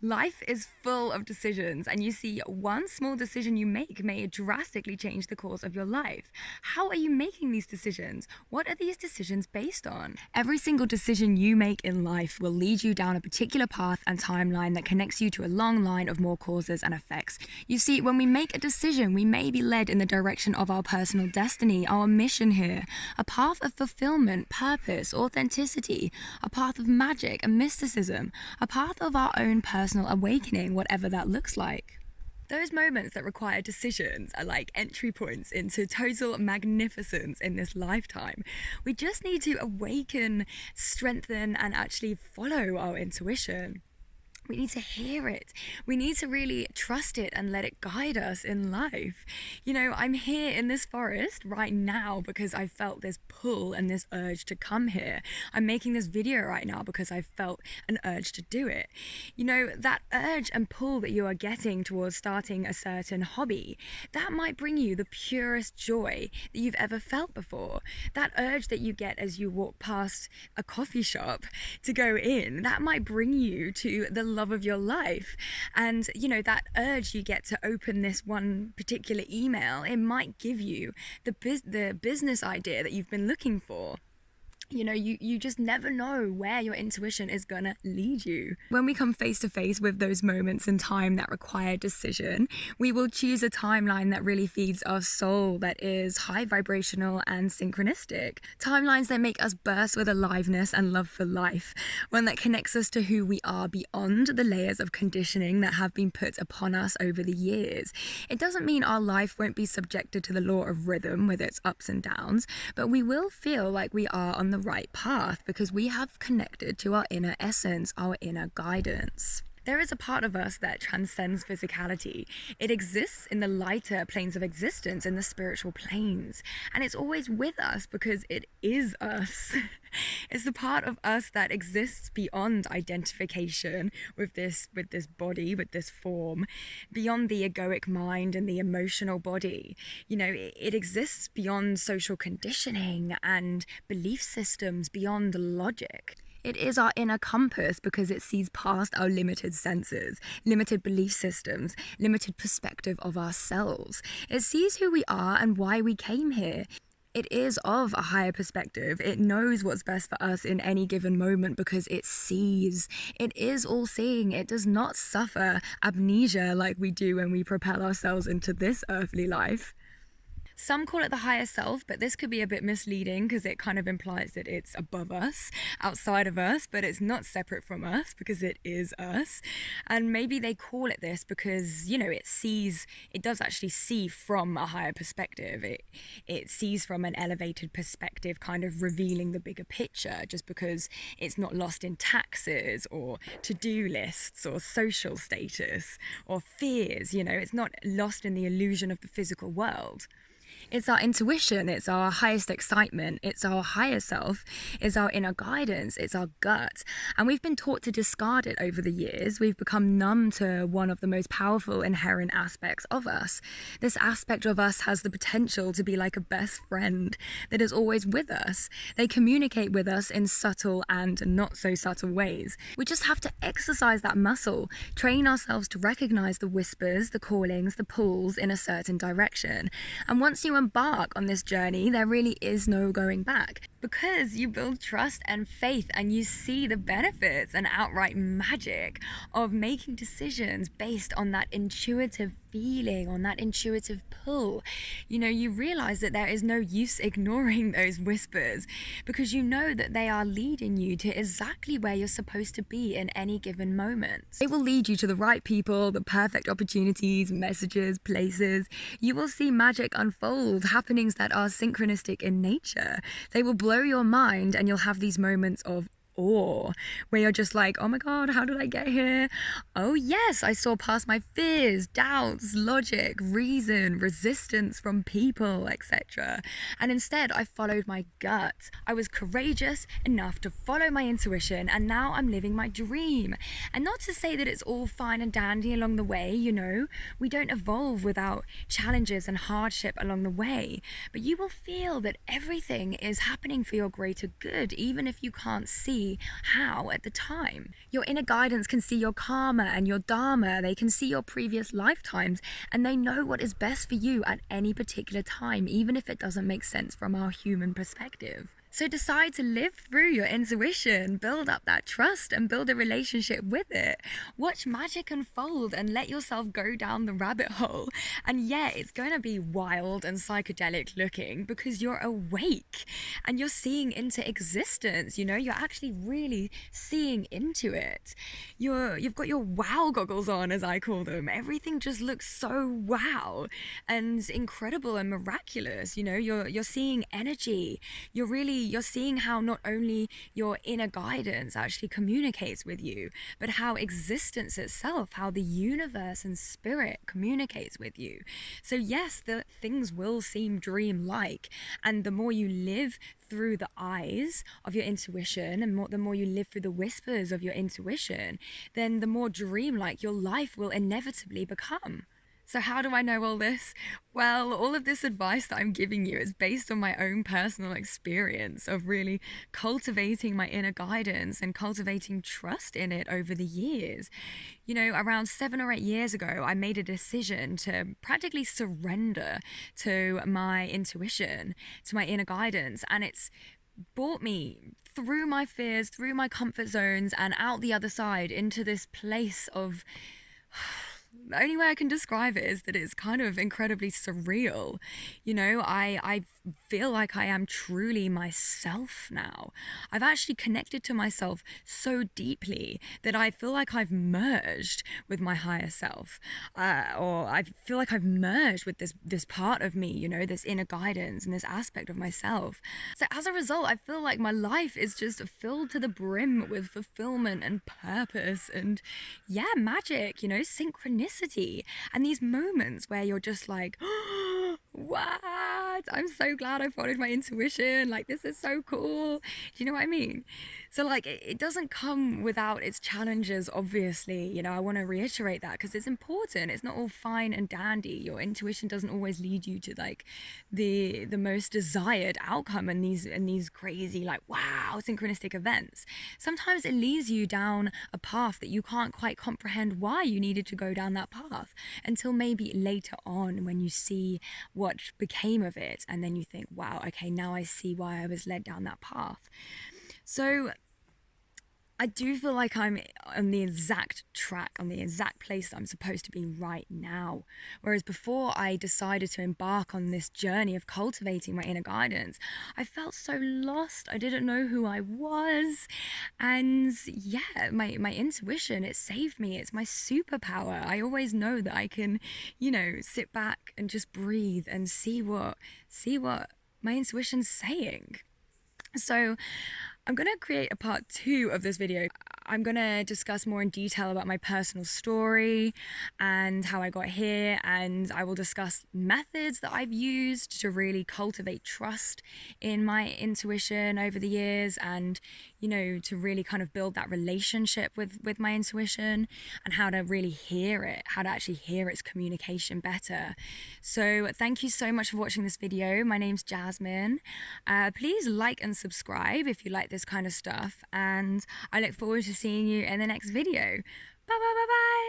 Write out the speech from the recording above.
Life is full of decisions, and you see, one small decision you make may drastically change the course of your life. How are you making these decisions? What are these decisions based on? Every single decision you make in life will lead you down a particular path and timeline that connects you to a long line of more causes and effects. You see, when we make a decision, we may be led in the direction of our personal destiny, our mission here, a path of fulfillment, purpose, authenticity, a path of magic and mysticism, a path of our own personal awakening, whatever that looks like. Those moments that require decisions are like entry points into total magnificence in this lifetime. We just need to awaken, strengthen, and actually follow our intuition. We need to hear it. We need to really trust it and let it guide us in life. You know, I'm here in this forest right now because I felt this pull and this urge to come here. I'm making this video right now because I felt an urge to do it. You know, that urge and pull that you are getting towards starting a certain hobby, that might bring you the purest joy that you've ever felt before. That urge that you get as you walk past a coffee shop to go in, that might bring you to the love of your life. And you know, that urge you get to open this one particular email, it might give you the business idea that you've been looking for. You know, you just never know where your intuition is gonna lead you. When we come face to face with those moments in time that require decision, we will choose a timeline that really feeds our soul, that is high vibrational and synchronistic. Timelines that make us burst with aliveness and love for life. One that connects us to who we are beyond the layers of conditioning that have been put upon us over the years. It doesn't mean our life won't be subjected to the law of rhythm with its ups and downs, but we will feel like we are on the right path because we have connected to our inner essence, our inner guidance. There is a part of us that transcends physicality. It exists in the lighter planes of existence, in the spiritual planes. And it's always with us because it is us. It's the part of us that exists beyond identification with this body, with this form, beyond the egoic mind and the emotional body. You know, it exists beyond social conditioning and belief systems, beyond logic. It is our inner compass because it sees past our limited senses, limited belief systems, limited perspective of ourselves. It sees who we are and why we came here. It is of a higher perspective. It knows what's best for us in any given moment because it sees. It is all-seeing. It does not suffer amnesia like we do when we propel ourselves into this earthly life. Some call it the higher self, but this could be a bit misleading because it kind of implies that it's above us, outside of us, but it's not separate from us because it is us. And maybe they call it this because, you know, it does actually see from a higher perspective. It sees from an elevated perspective, kind of revealing the bigger picture, just because it's not lost in taxes or to-do lists or social status or fears. You know, it's not lost in the illusion of the physical world. It's our intuition, it's our highest excitement, it's our higher self, it's our inner guidance, it's our gut. And we've been taught to discard it over the years. We've become numb to one of the most powerful inherent aspects of us. This aspect of us has the potential to be like a best friend that is always with us. They communicate with us in subtle and not so subtle ways. We just have to exercise that muscle, train ourselves to recognize the whispers, the callings, the pulls in a certain direction. And once you embark on this journey, there really is no going back because you build trust and faith and you see the benefits and outright magic of making decisions based on that intuitive feeling, on that intuitive pull. You know, you realize that there is no use ignoring those whispers because you know that they are leading you to exactly where you're supposed to be in any given moment. They will lead you to the right people, the perfect opportunities, messages, places. You will see magic unfold, happenings that are synchronistic in nature. They will blow your mind and you'll have these moments of awe where you're just like, oh my god, how did I get here? Oh yes, I saw past my fears, doubts, logic, reason, resistance from people, etc. And instead I followed my gut. I was courageous enough to follow my intuition, and now I'm living my dream. And not to say that it's all fine and dandy along the way, you know, we don't evolve without challenges and hardship along the way, but you will feel that everything is happening for your greater good, even if you can't see see how at the time. Your inner guidance can see your karma and your dharma. They can see your previous lifetimes, and they know what is best for you at any particular time, even if it doesn't make sense from our human perspective. So decide to live through your intuition, build up that trust and build a relationship with it. Watch magic unfold and let yourself go down the rabbit hole. And yeah, it's going to be wild and psychedelic looking because you're awake and you're seeing into existence. You know, you're actually really seeing into it. You've got your wow goggles on, as I call them. Everything just looks so wow and incredible and miraculous. You know, you're seeing energy. You're seeing how not only your inner guidance actually communicates with you, but how existence itself, how the universe and spirit communicates with you. So yes, the things will seem dream-like, and the more you live through the eyes of your intuition and the more you live through the whispers of your intuition, then the more dream-like your life will inevitably become. So how do I know all this? Well, all of this advice that I'm giving you is based on my own personal experience of really cultivating my inner guidance and cultivating trust in it over the years. You know, around 7 or 8 years ago, I made a decision to practically surrender to my intuition, to my inner guidance, and it's brought me through my fears, through my comfort zones, and out the other side into this place of... The only way I can describe it is that it's kind of incredibly surreal. You know, I feel like I am truly myself now. I've actually connected to myself so deeply that I feel like I've merged with my higher self. Or I feel like I've merged with this part of me, you know, this inner guidance and this aspect of myself. So as a result, I feel like my life is just filled to the brim with fulfillment and purpose and, yeah, magic, you know, synchronicity. And these moments where you're just like, oh, what? I'm so glad I followed my intuition. Like, this is so cool. Do you know what I mean? So, like, it doesn't come without its challenges, obviously. You know, I want to reiterate that because it's important. It's not all fine and dandy. Your intuition doesn't always lead you to, like, the most desired outcome in these crazy, like, wow, synchronistic events. Sometimes it leads you down a path that you can't quite comprehend why you needed to go down that path until maybe later on when you see what became of it, and then you think, wow, okay, now I see why I was led down that path. So I do feel like I'm on the exact track, on the exact place that I'm supposed to be right now. Whereas before I decided to embark on this journey of cultivating my inner guidance, I felt so lost. I didn't know who I was. And yeah, my intuition, it saved me. It's my superpower. I always know that I can, you know, sit back and just breathe and see what my intuition's saying. So I'm going to create a part 2 of this video. I'm going to discuss more in detail about my personal story and how I got here, and I will discuss methods that I've used to really cultivate trust in my intuition over the years, and, you know, to really kind of build that relationship with my intuition and how to really hear it, how to actually hear its communication better. So thank you so much for watching this video. My name's Jasmine. Please like and subscribe if you like this kind of stuff, and I look forward to seeing you in the next video. Bye bye bye bye.